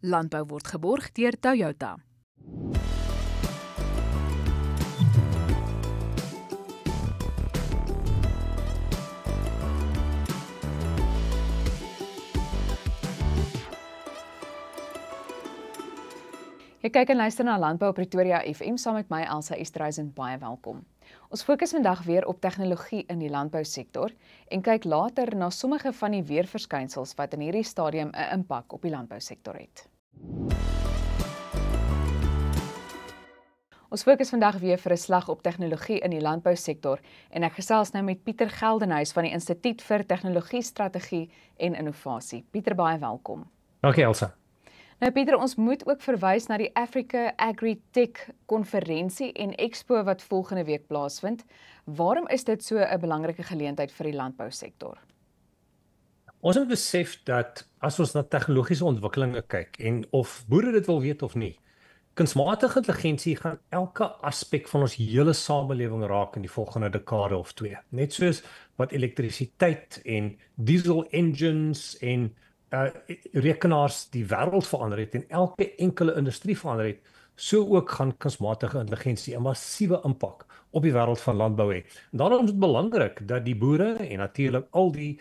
Landbou word geborg deur Toyota. Jy kyk en luister na Landbou op Pretoria FM saam met my Elsa Esterhuizen, baie welkom. Ons fokus vandag weer op tegnologie in die landbousektor en kyk later na sommige van die weerverskynsels wat in hierdie stadium 'n impak op die landbousektor het. Ons fokus vandag weer vir 'n slag op tegnologie in die landbousektor en ek gesels nou met Pieter Geldenhuys van die Instituut vir Tegnologie, Strategie en Innovasie. Pieter, baie welkom. Dankie Elsa. Nou Pieter, ons moet ook verwys na die Africa Agri-Tech konferensie en expo wat volgende week plaasvind. Waarom is dit so 'n belangrike geleentheid vir die landbousektor? Ons moet besef dat as ons na tegnologiese ontwikkelinge kyk en of boere dit wil weet of nie, kunsmatige intelligensie gaan elke aspek van ons hele samelewing raak in die volgende dekade of 2. Net soos wat elektrisiteit en diesel engines en rekenaars die wêreld verander het en elke enkele industrie verander het, so ook gaan kunsmatige intelligensie 'n massiewe impak op die wêreld van landbou hê. Daarom is dit belangrik dat die boere en natuurlik al die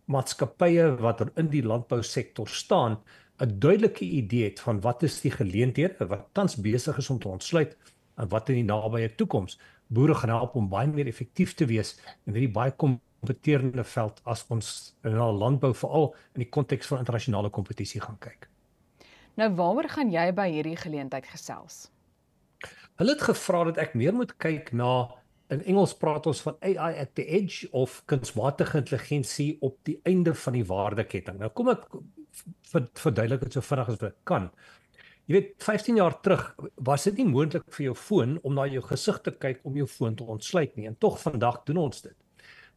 maatskappye wat in die landbousektor staan, 'n duidelike idee het van wat is die geleenthede wat tans besig is om te ontsluit en wat in die nabye toekoms boere gaan help om baie meer effektief te wees in hierdie baie kompeterende veld as ons na landbou veral in die konteks van internasionale kompetisie gaan kyk. Nou waaroor gaan jy by hierdie geleentheid gesels? Hulle het gevra dat ek meer moet kyk na, in Engels praat ons van AI at the edge of kunsmatige intelligensie op die einde van die waardeketting. Nou kom ek verduidelik dit so vinnig as wat ek kan. Jy weet, 15 jaar terug was dit nie moontlik vir jou foon om na jou gesig te kyk om jou foon te ontsluit nie, en tog vandag doen ons dit.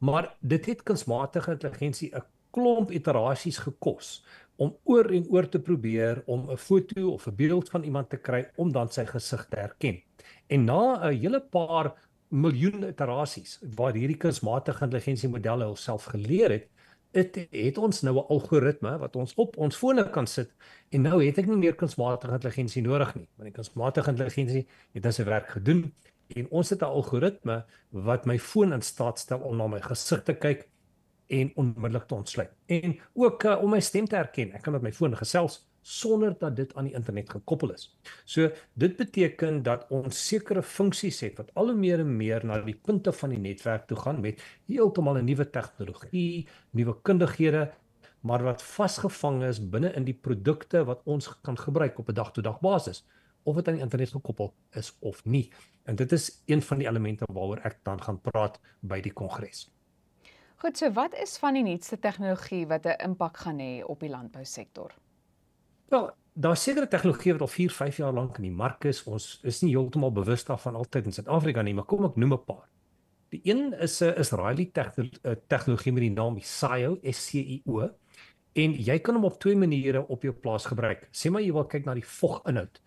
Maar dit het kunsmatige intelligensie 'n klomp iterasies gekos om oor en oor te probeer om 'n foto of 'n beeld van iemand te kry om dan sy gesig te herken. En na 'n hele paar miljoen iterasies waar hierdie kunsmatige intelligensie modelle homself geleer het ons nou 'n algoritme wat ons op ons fone kan sit en nou het ek nie meer kunsmatige intelligensie nodig nie, want die kunsmatige intelligensie het sy werk gedoen. En ons het 'n algoritme wat my foon in staat stel om na my gesig te kyk en onmiddellik te ontsluit. En ook om my stem te herken. Ek kan met my foon gesels sonder dat dit aan die internet gekoppel is. So dit beteken dat ons sekere funksies het wat al meer en meer na die punte van die netwerk toe gaan met heeltemal 'n nuwe tegnologie, nuwe kundighede, maar wat vasgevang is binne in die produkte wat ons kan gebruik op 'n dag-tot-dag basis, of dit aan die internet gekoppel is of nie. En dit is een van die elemente waaroor ek dan gaan praat by die kongres. Goed, so wat is van die nuutste tegnologie wat 'n impak gaan hê op die landbousektor? Wel, daar is sekere tegnologie wat al 4-5 jaar lank in die mark is. Ons is nie heeltemal bewus daarvan altyd in Suid-Afrika nie, maar kom ek noem 'n paar. Die een is 'n Israeli tegnologie met die naam SCIO, SCIO, en jy kan hom op 2 maniere op jou plaas gebruik. Sê maar jy wil kyk na die voginhoud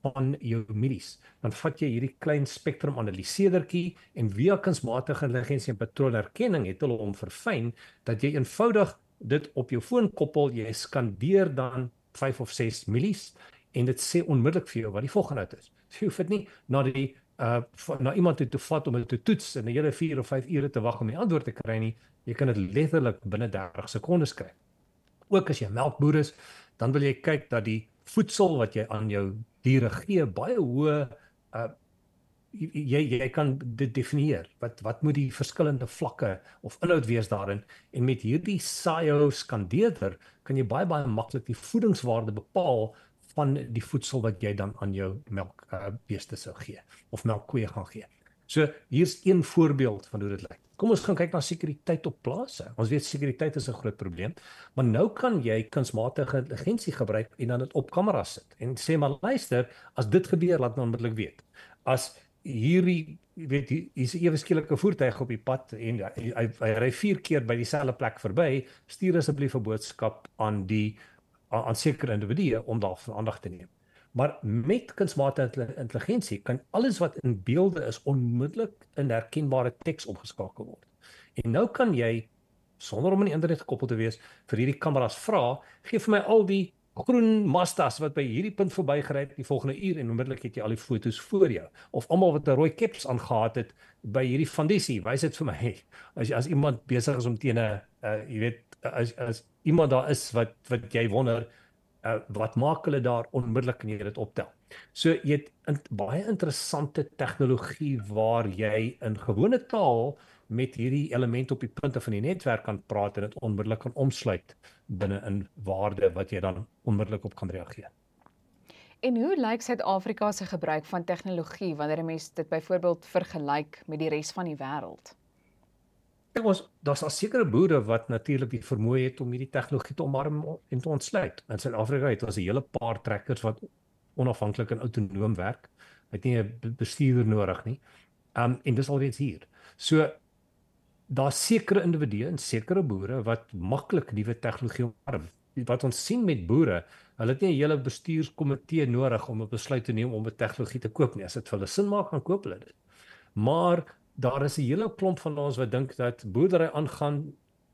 van jou mielies, dan vat jy hierdie klein spektrum analiseerdertjie en via kunsmatige intelligensie en patroonherkenning het hulle hom verfyn dat jy eenvoudig dit op jou foon koppel, jy skandeer dan 5 of 6 mielies en dit sê onmiddellik vir jou wat die voginhoud is. So jy hoef dit nie na iemand toe te vat om dit te toets en 'n hele 4 of 5 ure te wag om die antwoord te kry nie. Jy kan dit letterlik binne 30 sekondes kry. Ook as jy melkboer is, dan wil jy kyk dat die voedsel wat jy aan jou diere gee baie hoë, jy kan dit definieer. Wat moet die verskillende vlakke of inhoud wees daarin? En met hierdie SCIO skandeerder kan jy baie maklik die voedingswaarde bepaal van die voedsel wat jy dan aan jou melkbeeste sou gee of melkkoeie gaan gee. So hier's een voorbeeld van hoe dit lyk. Kom ons gaan kyk na sekuriteit op plase. Ons weet sekuriteit is 'n groot probleem, maar nou kan jy kunsmatige intelligensie gebruik en dan dit op kamera sit en sê maar luister, as dit gebeur, laat my onmiddellik weet. As hierdie, hier's 'n ewe skielike voertuig op die pad en hy ry 4 keer by dieselfde plek verby, stuur asseblief 'n boodskap aan sekere individue om daarvoor aandag te neem. Maar met kunsmatige intelligensie kan alles wat in beelde is onmiddellik in herkenbare teks omgeskakel word. En nou kan jy, sonder om aan die internet gekoppel te wees, vir hierdie kameras vra, gee vir my al die groen Mazdas wat by hierdie punt verbygery het die volgende uur en onmiddellik het jy al die foto's voor jou. Of almal wat 'n rooi caps aangehad het by hierdie Fandisie, wys dit vir my. As iemand besig is om teen 'n jy weet as iemand daar is wat jy wonder wat maak hulle daar, onmiddellik kan jy dit optel. So jy het baie interessante tegnologie waar jy in gewone taal met hierdie elemente op die punte van die netwerk kan praat en dit onmiddellik kan omsluit binne in waarde wat jy dan onmiddellik op kan reageer. En hoe lyk Suid-Afrika se gebruik van tegnologie wanneer 'n mens dit byvoorbeeld vergelyk met die res van die wêreld? Daar's al sekere boere wat natuurlik die vermoë het om hierdie tegnologie te omarm en te ontsluit. In Suid-Afrika het ons 'n hele paar trekkers wat onafhanklik en autonoom werk. Het nie 'n bestuurder nodig nie. En dis alreeds hier. So daar's sekere individue en sekere boere wat maklik nuwe tegnologie omarm. Wat ons sien met boere, hulle het nie 'n hele bestuurskomitee nodig om 'n besluit te neem om 'n tegnologie te koop nie. As dit vir hulle sin maak, dan koop hulle dit. Maar daar is 'n hele klomp van ons wat dink dat boerdery aangaan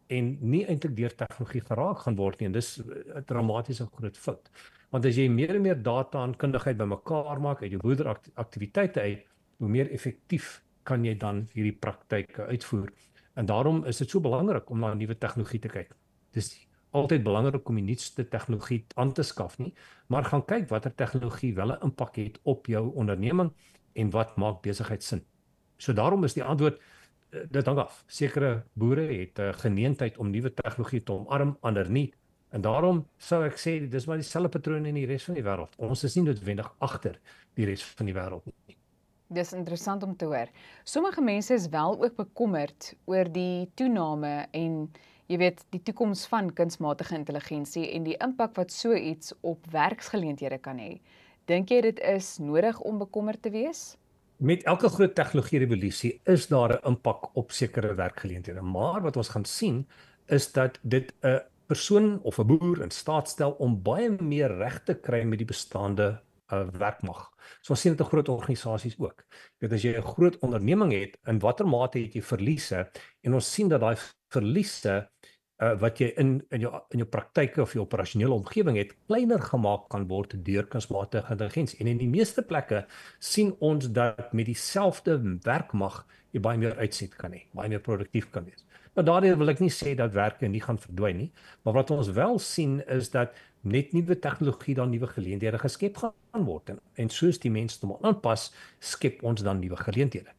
en nie eintlik deur tegnologie geraak gaan word nie. En dis 'n dramatiese groot fout. Want as jy meer en meer data en kundigheid bymekaar maak uit jou boerderaktiwiteite uit, hoe meer effektief kan jy dan hierdie praktyke uitvoer. En daarom is dit so belangrik om na nuwe tegnologie te kyk. Dis altyd belangrik om die nuutste tegnologie aan te skaf nie, maar gaan kyk watter tegnologie wel 'n impak het op jou onderneming en wat maak besigheid sin. So daarom is die antwoord dit hang af. Sekere boere het 'n geneentheid om nuwe tegnologie te omarm, ander nie. En daarom sou ek sê dis maar dieselfde patrone in die res van die wêreld. Ons is nie noodwendig agter die res van die wêreld nie. Dis interessant om te hoor. Sommige mense is wel ook bekommerd oor die toename en jy weet die toekoms van kunsmatige intelligensie en die impak wat so iets op werksgeleenthede kan hê. Dink jy dit is nodig om bekommerd te wees? Met elke groot tegnologie revolusie is daar 'n impak op sekere werkgeleenthede, maar wat ons gaan sien is dat dit 'n persoon of 'n boer in staat stel om baie meer reg te kry met die bestaande werkmag. So ons sien dit in groot organisasies ook. Dit as jy 'n groot onderneming het, in watter mate het jy verliese en ons sien dat daai verliese wat jy in jou praktyke of jou operasionele omgewing het, kleiner gemaak kan word deur kunsmatige intelligensie. En in die meeste plekke sien ons dat met dieselfde werkmag jy baie meer uitset kan hê, baie meer produktief kan wees. Nou daardeur wil ek nie sê dat werke nie gaan verdwyn nie, maar wat ons wel sien is dat net nuwe tegnologie dan nuwe geleenthede geskep gaan word en soos die mense hom aanpas, skep ons dan nuwe geleenthede.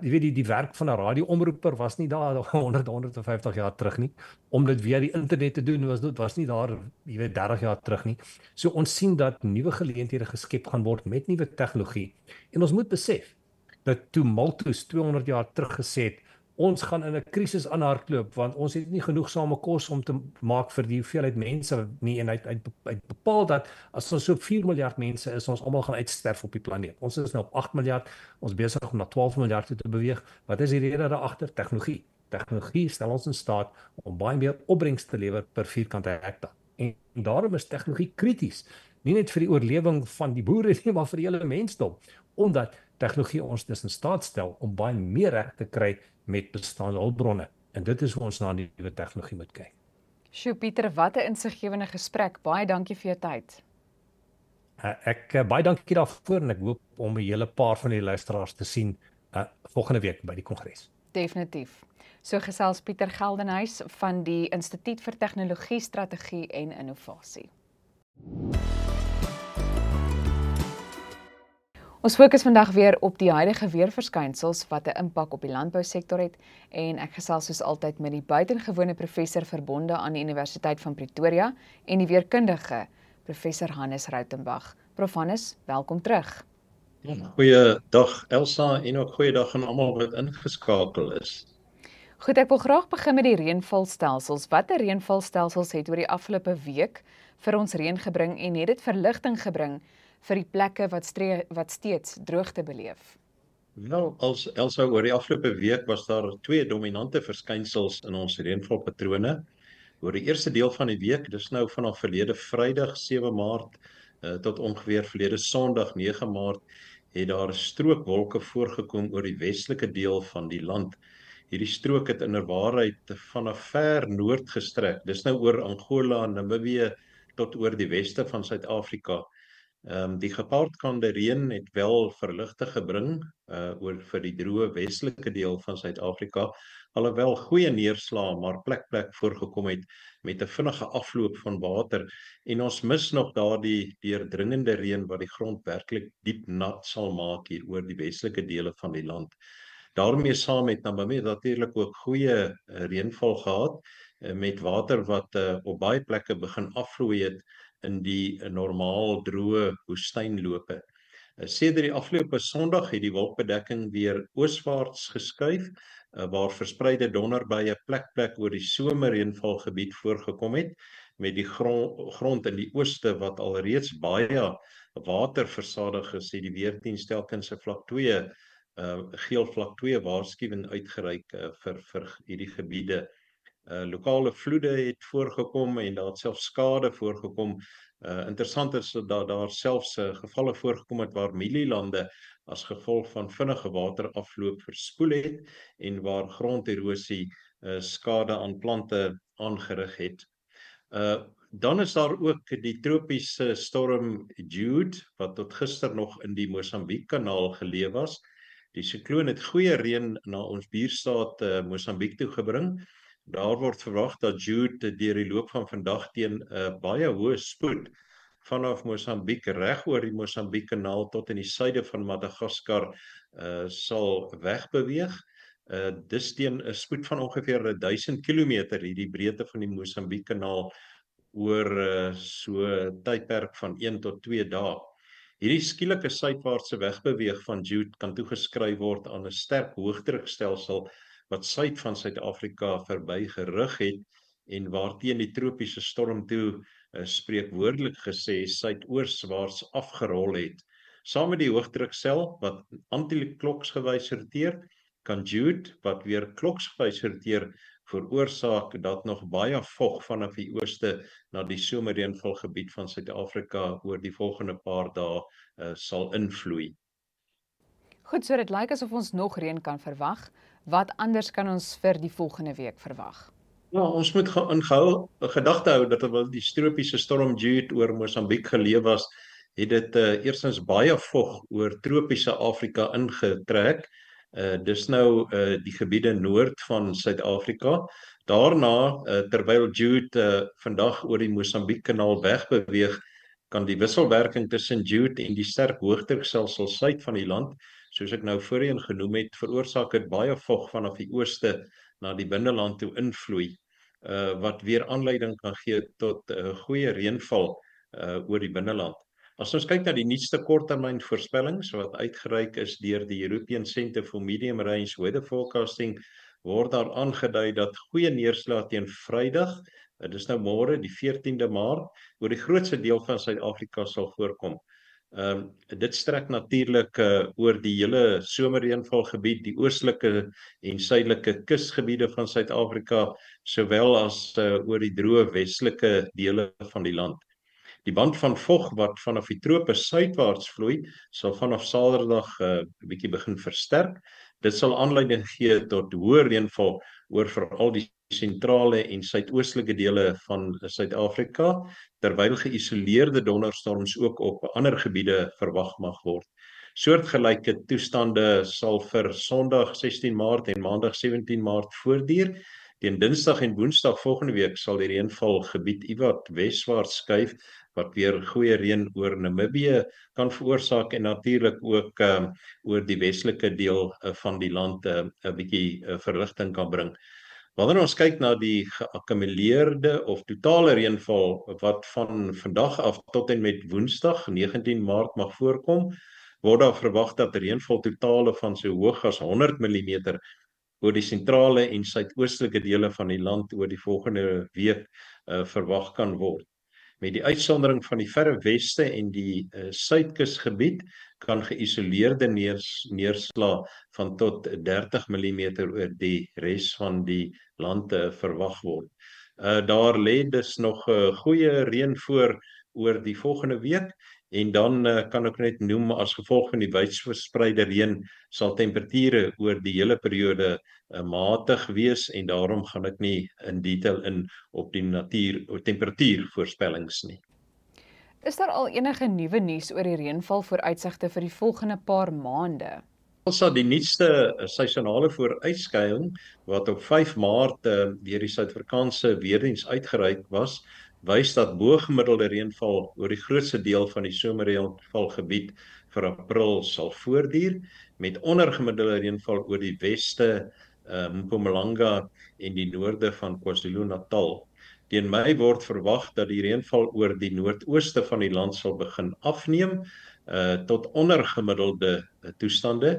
Jy weet die werk van 'n radioomroeper was nie daar 150 jaar terug nie. Om dit via die internet te doen was nie daar, jy weet 30 jaar terug nie. So ons sien dat nuwe geleenthede geskep gaan word met nuwe tegnologie. En ons moet besef dat toe Malthus 200 jaar terug gesê het, ons gaan in 'n krisis aanhardloop want ons het nie genoegsame kos om te maak vir die hoeveelheid mense nie en hy bepaal dat as ons so 4 miljard mense is, ons almal gaan uitsterf op die planeet. Ons is nou op 8 miljard, ons besig om na 12 miljard toe te beweeg. Wat is die rede daar agter? Tegnologie. Tegnologie stel ons in staat om baie meer opbrengs te lewer per vierkante hektaar. En daarom is tegnologie krities, nie net vir die oorlewing van die boere nie, maar vir die hele mensdom, omdat tegnologie ons dus in staat stel om baie meer reg te kry met bestaande hulpbronne. En dit is hoe ons na die nuwe tegnologie moet kyk. Sjoe Pieter, wat 'n insiggewende gesprek. Baie dankie vir jou tyd. Ek baie dankie daarvoor en ek hoop om 'n hele paar van die luisteraars te sien volgende week by die kongres. Definitief. So gesels Pieter Geldenhuys van die Instituut vir Tegnologie, Strategie en Innovasie. Ons fokus vandag weer op die huidige weerverskynsels wat 'n impak op die landbousektor het en ek gesels soos altyd met die buitengewone professor verbonde aan die Universiteit van Pretoria en die weerkundige professor Hannes Rautenbach. Prof Hannes, welkom terug. Goeiedag Elsa en ook goeiedag aan almal wat ingeskakel is. Goed, ek wil graag begin met die reënvalstelsels. Watter reënvalstelsels het oor die afgelope week vir ons reën gebring en het dit verligting gebring vir die plekke wat steeds droogte beleef? Wel, als Elsa, oor die afgelope week was daar 2 dominante verskynsels in ons reënvalpatrone. Oor die eerste deel van die week, dis nou vanaf verlede Vrydag 7 Maart tot ongeveer verlede Sondag 9 Maart, het daar strookwolke voorgekom oor die westelike deel van die land. Hierdie strook het inderwaarheid vanaf ver noord gestrek. Dis nou oor Angola, Namibië, tot oor die weste van Suid-Afrika. Die gepaardgaande reën het wel verligting gebring oor vir die droë westelike deel van Suid-Afrika, alhoewel goeie neerslae maar plek voorgekom het met 'n vinnige afloop van water en ons mis nog daardie deurdringende reën wat die grond werklik diep nat sal maak hier oor die westelike dele van die land. Daarmee saam het Namibië natuurlik ook goeie reënval gehad met water wat op baie plekke begin afvloei het in die normaal droë woestynlope. Sedert die afgelope Sondag het die wolkbedekking weer ooswaarts geskuif, waar verspreide donderbuie plek oor die somerreënvalgebied voorgekom het, met die grond in die ooste wat alreeds baie water versadig is, het die weerdiens telkens se vlak 2 geel vlak 2 waarskuwing uitgereik vir hierdie gebiede. Lokale vloede het voorgekom en daar het selfs skade voorgekom. Interessant is dat daar selfs gevalle voorgekom het waar mielielande as gevolg van vinnige waterafloop verspoel het en waar gronderosie skade aan plante aangerig het. Dan is daar ook die tropiese storm Jude wat tot gister nog in die Mosambiek-kanaal geleef was. Die sikloon het goeie reën na ons buurstaat Mosambiek toe gebring. Daar word verwag dat Jude deur die loop van vandag teen baie hoë spoed vanaf Mosambiek reg oor die Mosambiek-kanaal tot in die suide van Madagaskar sal wegbeweeg. Dis teen 'n spoed van ongeveer 1000 km hierdie breedte van die Mosambiek-kanaal oor so 'n tydperk van 1 tot 2 dae. Hierdie skielike suidwaartse wegbeweeg van Jude kan toegeskryf word aan 'n sterk hoëdrukstelsel wat suid van Suid-Afrika verby gerig het en waarteen die tropiese storm toe spreekwoordelik gesê suidoostwaarts afgerol het. Saam met die hoëdruksel wat antikloksgewys roteer, kan Jude wat weer kloksgewys roteer veroorsaak dat nog baie vog vanaf die ooste na die somerreënvalgebied van Suid-Afrika oor die volgende paar dae sal invloei. Goed, so dit lyk asof ons nog reën kan verwag. Wat anders kan ons vir die volgende week verwag? Ja, ons moet in gedagte hou dat terwyl die tropiese storm Jude oor Mosambiek geleef was, het dit eerstens baie vog oor tropiese Afrika ingetrek. Dis nou die gebiede noord van Suid-Afrika. Daarna, terwyl Jude vandag oor die Mosambiek-kanaal wegbeweeg, kan die wisselwerking tussen Jude en die sterk hoëdrukstelsel suid van die land, soos ek nou voorheen genoem het, veroorsaak dit baie vog vanaf die ooste na die binneland toe invloei, wat weer aanleiding kan gee tot goeie reënval oor die binneland. As ons kyk na die nuutste korttermyn voorspellings wat uitgereik is deur die European Centre for Medium Range Weather Forecasting, word daar aangedui dat goeie neerslae teen Vrydag, dis nou môre die 14de Maart, oor die grootste deel van Suid-Afrika sal voorkom. Dit strek natuurlik oor die hele somerreënvalgebied, die oostelike en suidelike kusgebiede van Suid-Afrika, sowel as oor die droë westelike dele van die land. Die band van vog wat vanaf die trope suidwaarts vloei, sal vanaf Saterdag 'n bietjie begin versterk. Dit sal aanleiding gee tot hoë reënval oor veral die sentrale en suidoostelike dele van Suid-Afrika, terwyl geïsoleerde donderstorms ook op ander gebiede verwag mag word. Soortgelyke toestande sal vir Sondag 16 Maart en Maandag 17 Maart voortduur. Teen Dinsdag en Woensdag volgende week sal die reënvalgebied iewat weswaarts skuif, wat weer goeie reën oor Namibië kan veroorsaak en natuurlik ook oor die westelike deel van die land 'n bietjie verligting kan bring. Wanneer ons kyk na die geakkumuleerde of totale reënval wat van vandag af tot en met Woensdag 19 Maart mag voorkom, word daar verwag dat reënval totale van so hoog as 100 mm oor die sentrale en suidoostelike dele van die land oor die volgende week verwag kan word. Met die uitsondering van die verre weste en die suidkusgebied kan geïsoleerde neerslae van tot 30 mm oor die res van die land verwag word. Daar lê dus nog goeie reën voor oor die volgende week en dan kan ek net noem as gevolg van die wydverspreide reën sal temperature oor die hele periode matig wees en daarom gaan ek nie in detail in op die temperatuurvoorspellings nie. Is daar al enige nuwe nuus oor die reënval vooruitsigte vir die volgende paar maande? Also die nuutste seisonale vooruitskouing wat op 5 Maart deur die Suid-Afrikaanse Weerdiens uitgereik was, wys dat bo-gemiddelde reënval oor die grootste deel van die somerreënvalgebied vir April sal voortduur, met ondergemiddelde reënval oor die weste, Mpumalanga en die noorde van KwaZulu-Natal. Teen Mei word verwag dat die reënval oor die noordooste van die land sal begin afneem tot ondergemiddelde toestande.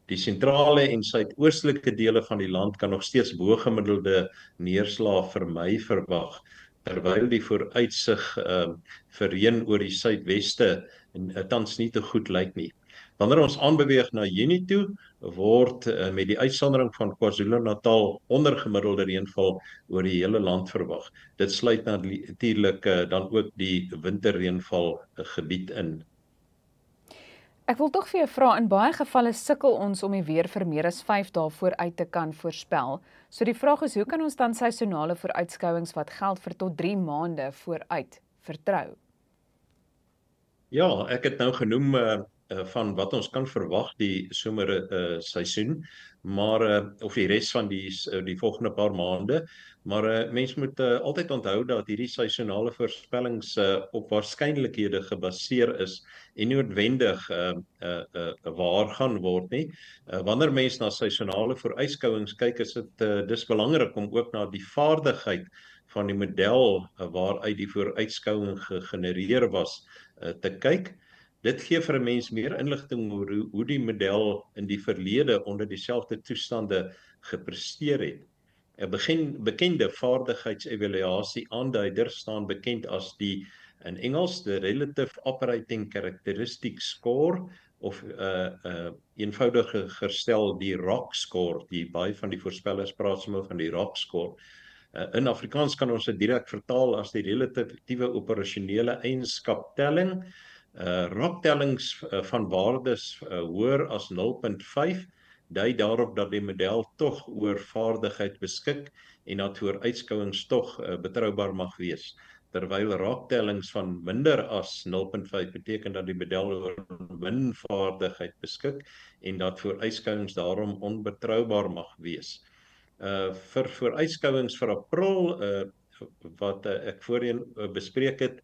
Die sentrale en suidoostelike dele van die land kan nog steeds bo-gemiddelde neerslae vir Mei verwag, terwyl die vooruitsig vir reën oor die suidweste tans nie te goed lyk nie. Wanneer ons aanbeweeg na Junie toe, word met die uitsondering van KwaZulu-Natal ondergemiddelde reënval oor die hele land verwag. Dit sluit natuurlik dan ook die winterreënval gebied in. Ek wil tog vir jou vra, in baie gevalle sukkel ons om die weer vir meer as 5 dae vooruit te kan voorspel. So die vraag is, hoe kan ons dan seisonale vooruitskouings wat geld vir tot 3 maande vooruit vertrou? Ja, ek het nou genoem van wat ons kan verwag die somerseisoen, maar of die res van die volgende paar maande, maar mens moet altyd onthou dat hierdie seisonale voorspellings op waarskynlikhede gebaseer is en nie noodwendig waar gaan word nie. Wanneer mens na seisonale vooruitskouings kyk, is dit dis belangrik om ook na die vaardigheid van die model waaruit die vooruitskouing gegenereer was te kyk. Dit gee vir 'n mens meer inligting oor hoe die model in die verlede onder dieselfde toestande gepresteer het. 'n bekende vaardigheidsevaluasie aanduider staan bekend as die in Engels the Relative Operating Characteristic Score of eenvoudiger gestel die ROC score. Baie van die voorspellers praat sommer van die ROC score. In Afrikaans kan ons dit direk vertaal as die relatiewe operasionele eienskap telling. ROC-tellings van waardes hoër as 0.5 dui daarop dat die model tog oor vaardigheid beskik en dat vooruitskouings tog betroubaar mag wees. Terwyl ROC-tellings van minder as 0.5 beteken dat die model oor min vaardigheid beskik en dat vooruitskouings daarom onbetroubaar mag wees. Vir vooruitskouings vir April wat ek voorheen bespreek het,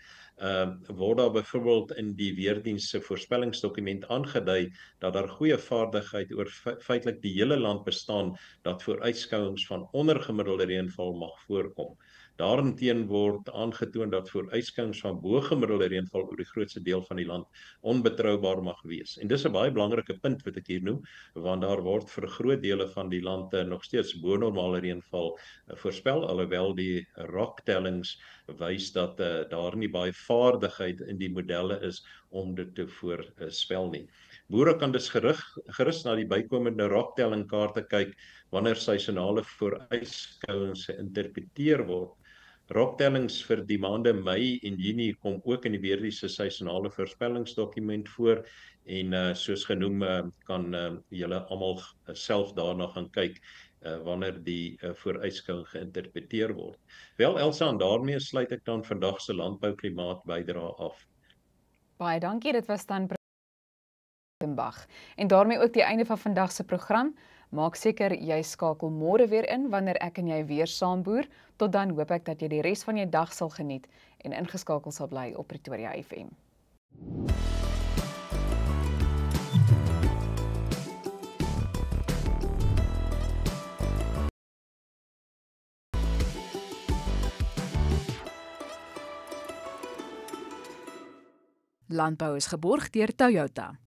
word daar byvoorbeeld in die Weerdiens se voorspellingsdokument aangedui dat daar goeie vaardigheid oor feitelik die hele land bestaan dat vooruitskouings van ondergemiddelde reënval mag voorkom. Daarteen word aangetoon dat vooruitskouings van bo-gemiddelde reënval oor die grootste deel van die land onbetroubaar mag wees. En dis 'n baie belangrike punt wat ek hier noem, want daar word vir groot dele van die land nog steeds bo-normale reënval voorspel, alhoewel die ROC-tellings wys dat daar nie baie vaardigheid in die modelle is om dit te voorspel nie. Boere kan dus gerus na die bykomende ROC-telling kaarte kyk wanneer seisonale vooruitskouings geïnterpreteer word. ROC-tellings vir die maande Mei en Junie kom ook in die Weerdiens se seisonale voorspellingsdokument voor en soos genoem kan julle almal self daarna gaan kyk wanneer die vooruitskouing geïnterpreteer word. Wel Elsa, en daarmee sluit ek dan vandag se landbouklimaat bydra af. Baie dankie, dit was dan en daarmee ook die einde van vandag se program. Maak seker jy skakel môre weer in wanneer ek en jy weer saamboer. Tot dan hoop ek dat jy die res van jou dag sal geniet en ingeskakel sal bly op Pretoria FM. Landbou is geborg deur Toyota.